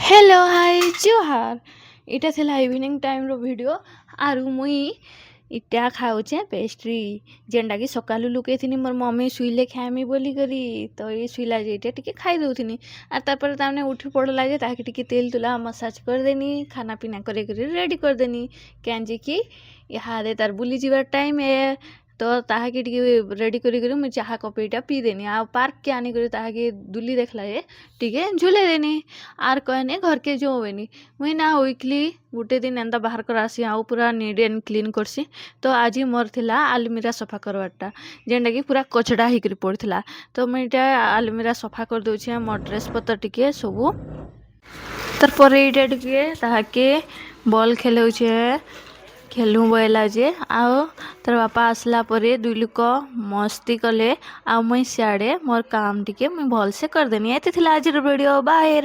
Hello hi जोहार। इटा थिला इवनिंग टाइम रो वीडियो आरु मुई इटा खाऊचे पेस्ट्री जेनटा कि सकालू लुके थी मोर मम्मी शुइले खाएमी बोली करी तो ये शुइला जे इटा टिके खाई दउथिनी आर तापर तामने उठी पड़ला जे ताके टिके तेल तुला मसाज कर देनी खाना पीना करे रेडी कर देनी कैन जे कि इहादे तार बुली जीवार टाइम है तो ताहाके टिके रेडी करी मुझे चाहा कपेटा पी देनी आ पार्क के आनी करी ताहाके दुली देखला जे टिके झुले देनी आर कहने घर के जो होनी मुई ना वीकली गुटे दिन एंता बाहर कर आसी आउ पूरा नीट एंड क्लीन करसी। तो आज मोर थिला आलमीरा सफा करवाटा जेनटा कि पूरा कचड़ा हिकरी पड़थिला तो मुईटा आलमीरा सफा कर दउछि मोर ड्रेस पत्र टिके सबू तार परे इटा टिके ताहाके बॉल खेलौछे खेलू बोला जे आओ तार बापा आसला परे दुई लुक मस्ती कले आ मुई सियाड़े मोर काम टिके मुई भल से कर देनी। एते थिला आज वीडियो बाय।